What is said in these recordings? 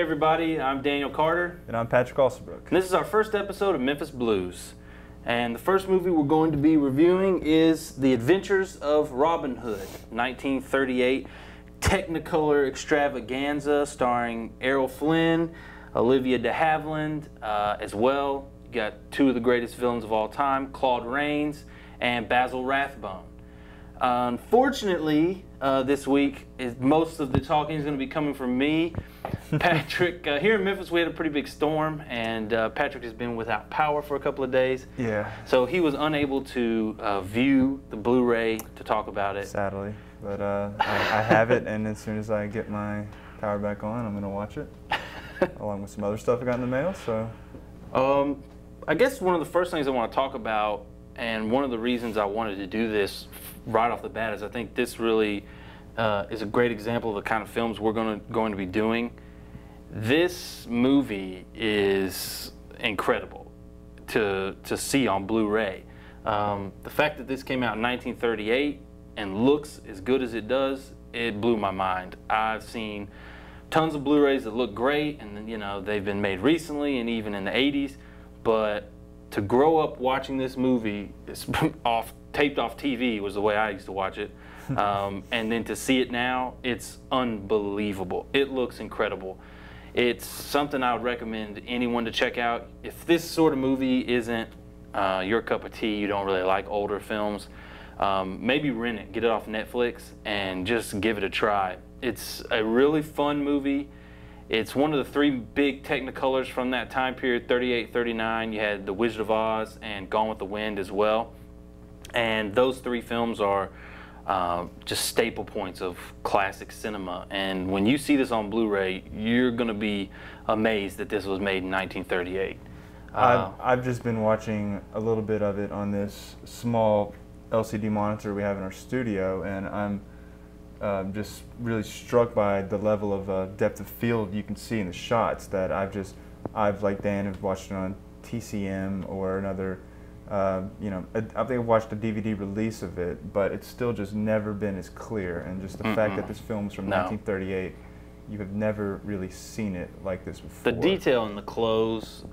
everybody, I'm Daniel Carter. And I'm Patrick Alsabrook. And this is our first episode of Memphis Blues. And the first movie we're going to be reviewing is The Adventures of Robin Hood, 1938 Technicolor extravaganza starring Errol Flynn, Olivia de Havilland as well. You got two of the greatest villains of all time, Claude Rains and Basil Rathbone. Unfortunately, this week, most of the talking is going to be coming from me. Patrick, here in Memphis, we had a pretty big storm, and Patrick has been without power for a couple of days. Yeah. So he was unable to view the Blu Ray to talk about it. Sadly. But I have it, and as soon as I get my power back on, I'm going to watch it, along with some other stuff I got in the mail. So, I guess one of the first things I want to talk about, and one of the reasons I wanted to do this right off the bat, is I think this really is a great example of the kind of films we're going to be doing. This movie is incredible to see on Blu Ray. The fact that this came out in 1938 and looks as good as it does, it blew my mind. I've seen tons of Blu Rays that look great, and you know, they've been made recently and even in the 80s, but to grow up watching this movie, it's taped off TV was the way I used to watch it, and then to see it now, it's unbelievable. It looks incredible. It's something I would recommend anyone to check out. If this sort of movie isn't your cup of tea, you don't really like older films, maybe rent it, get it off Netflix, and just give it a try. It's a really fun movie. It's one of the three big Technicolors from that time period, 38, 39. You had The Wizard of Oz and Gone with the Wind as well. And those three films are just staple points of classic cinema. And when you see this on Blu Ray, you're going to be amazed that this was made in 1938. I've just been watching a little bit of it on this small LCD monitor we have in our studio, and I'm just really struck by the level of depth of field you can see in the shots that I've like Dan, have watched it on TCM or another, you know, I think I've watched a DVD release of it, but it's still just never been as clear. And just the fact that this film's from 1938, you have never really seen it like this before. The detail in the clothes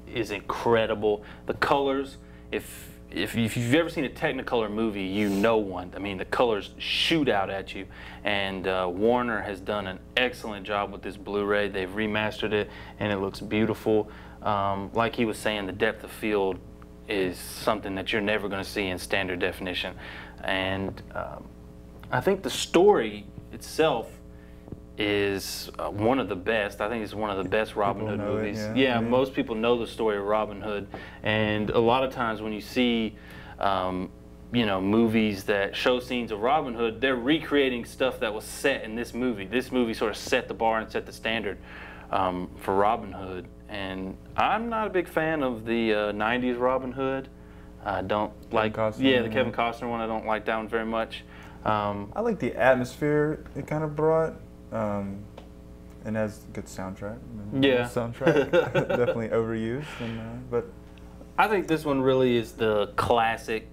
is incredible. The colors, if you've ever seen a Technicolor movie, you know one. I mean, the colors shoot out at you. And Warner has done an excellent job with this Blu Ray. They've remastered it, and it looks beautiful. Like he was saying, the depth of field is something that you're never going to see in standard definition. And I think the story itself is one of the best. I think it's one of the best Robin Hood movies. Yeah, most people know the story of Robin Hood, and a lot of times when you see you know, movies that show scenes of Robin Hood, they're recreating stuff that was set in this movie. This movie sort of set the bar and set the standard for Robin Hood. And I'm not a big fan of the 90s Robin Hood. I don't like, the Kevin Costner one. I don't like that one very much. I like the atmosphere it kind of brought. And has a good soundtrack. Yeah. Soundtrack definitely overused, but I think this one really is the classic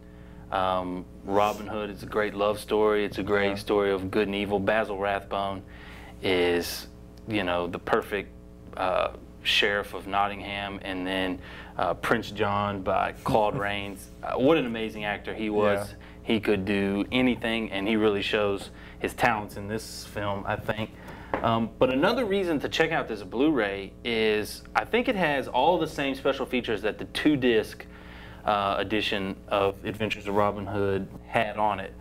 Robin Hood. It's a great love story. It's a great story of good and evil. Basil Rathbone is, you know, the perfect sheriff of Nottingham, and then Prince John by Claude Rains. What an amazing actor he was. Yeah. He could do anything, and he really shows his talents in this film, I think. But another reason to check out this Blu Ray is I think it has all the same special features that the 2-disc edition of Adventures of Robin Hood had on it.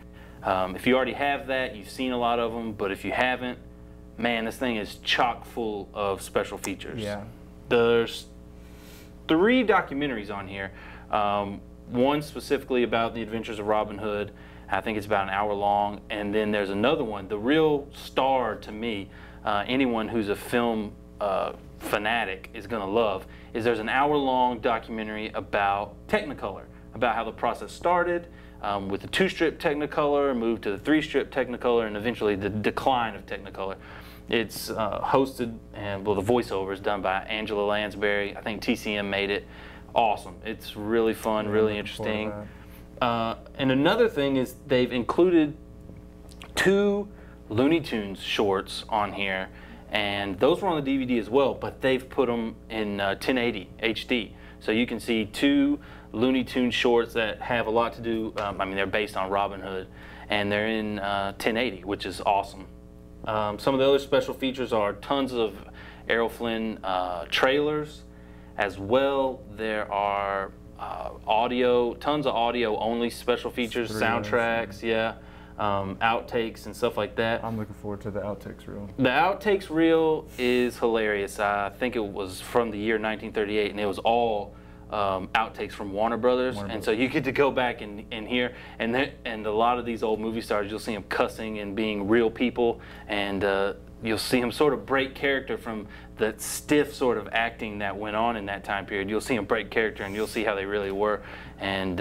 If you already have that, you've seen a lot of them, but if you haven't, man, this thing is chock full of special features. Yeah. There's 3 documentaries on here. One specifically about the Adventures of Robin Hood. I think it's about an hour long. And then there's another one, the real star to me, anyone who's a film fanatic is going to love, is there's an hour-long documentary about Technicolor, about how the process started with the 2-strip Technicolor, moved to the 3-strip Technicolor, and eventually the decline of Technicolor. It's hosted, and well, the voiceover is done by Angela Lansbury. I think TCM made it. Awesome. It's really fun, really interesting. And another thing is they've included 2 Looney Tunes shorts on here, and those were on the DVD as well, but they've put them in 1080 HD. So you can see 2 Looney Tunes shorts that have a lot to do, I mean, they're based on Robin Hood, and they're in 1080, which is awesome. Some of the other special features are tons of Errol Flynn trailers as well. There are tons of audio only special features, soundtracks, outtakes and stuff like that. I'm looking forward to the outtakes reel. The outtakes reel is hilarious. I think it was from the year 1938, and it was all outtakes from Warner Brothers. And so you get to go back and hear, and a lot of these old movie stars, you'll see them cussing and being real people, and you'll see them sort of break character from the stiff sort of acting that went on in that time period. You'll see them break character, and you'll see how they really were, and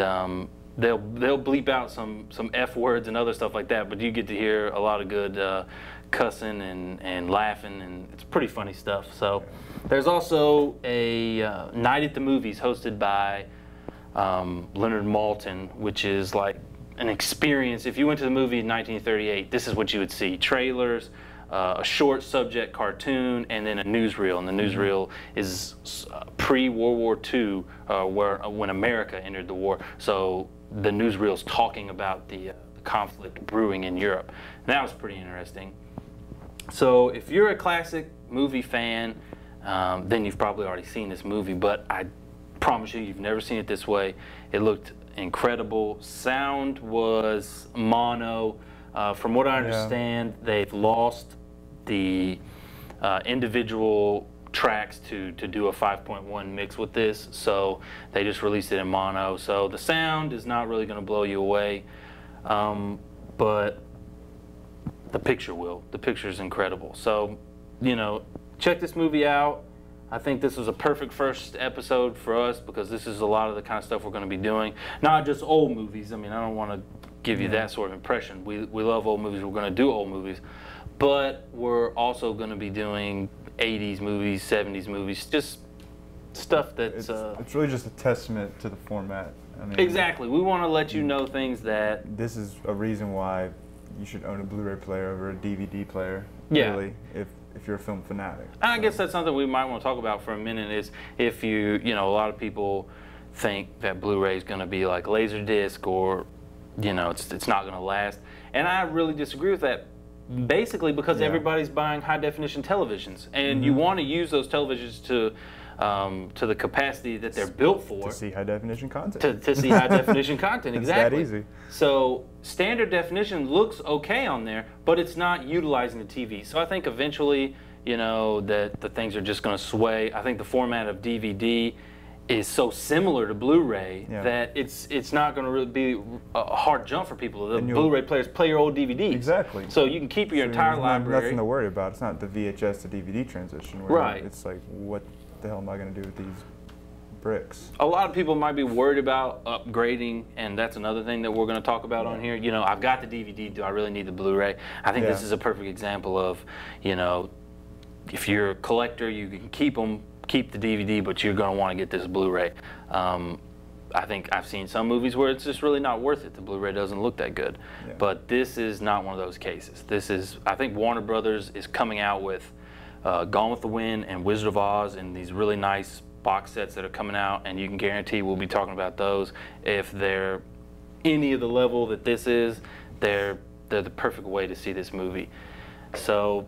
they'll bleep out some F words and other stuff like that, but you get to hear a lot of good cussing and laughing, and it's pretty funny stuff. So there's also a Night at the Movies hosted by Leonard Maltin, which is like an experience. If you went to the movie in 1938, this is what you would see: trailers, a short subject cartoon, and then a newsreel. And the newsreel is pre-World War II, when America entered the war. So the newsreel's talking about the conflict brewing in Europe. And that was pretty interesting. So if you're a classic movie fan, then you've probably already seen this movie, but I promise you've never seen it this way. It looked incredible. Sound was mono. From what I understand, they've lost the individual tracks to do a 5.1 mix with this, so they just released it in mono. So the sound is not really going to blow you away, but the picture will. The picture is incredible. So, you know, check this movie out. I think this was a perfect first episode for us, because this is a lot of the kind of stuff we're going to be doing. Not just old movies. I mean, I don't want to give you that sort of impression. We love old movies. We're going to do old movies. But we're also going to be doing 80s movies, 70s movies, just stuff that's... It's really just a testament to the format. I mean, exactly. We want to let you know things that... This is a reason why you should own a Blu Ray player over a DVD player, really, if you're a film fanatic. And I guess that's something we might want to talk about for a minute, is if you know, a lot of people think that Blu Ray is going to be like Laserdisc, or, you know, it's not going to last. And I really disagree with that, basically because everybody's buying high definition televisions, and you want to use those televisions to the capacity that they're built for. To see high definition content. To see high definition content, exactly. It's that easy. So standard definition looks okay on there, but it's not utilizing the TV. So I think eventually, you know, that the things are just going to sway. I think the format of DVD is so similar to Blu Ray that it's not going to really be a hard jump for people. The Blu Ray players play your old DVDs. Exactly. So you can keep your entire library. Nothing to worry about. It's not the VHS to DVD transition. Right. It's like, what the hell am I going to do with these bricks? A lot of people might be worried about upgrading, and that's another thing that we're going to talk about on here. You know, I've got the DVD. Do I really need the Blu Ray? I think this is a perfect example of, you know, if you're a collector, you can keep the DVD, but you're going to want to get this Blu Ray. I think I've seen some movies where it's just really not worth it. The Blu Ray doesn't look that good. But this is not one of those cases. This is, I think Warner Brothers is coming out with Gone with the Wind and Wizard of Oz and these really nice box sets that are coming out, and you can guarantee we'll be talking about those. If they're any of the level that this is, they're the perfect way to see this movie. So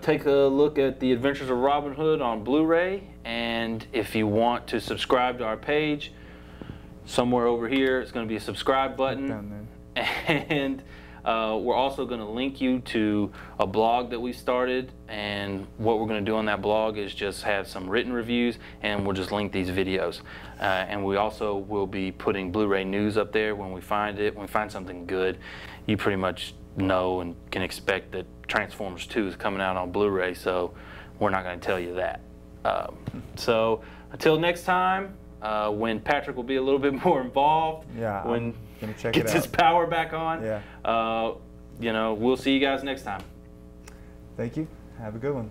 take a look at The Adventures of Robin Hood on Blu Ray, and if you want to subscribe to our page, somewhere over here it's going to be a subscribe button. Down there. And we're also going to link you to a blog that we started, and what we're going to do on that blog is just have some written reviews, and we'll just link these videos. And we also will be putting Blu Ray news up there when we find it. When we find something good, you pretty much know and can expect that Transformers 2 is coming out on Blu Ray, so we're not going to tell you that. So until next time, when Patrick will be a little bit more involved, when he gets his power back on, you know, we'll see you guys next time. Thank you. Have a good one.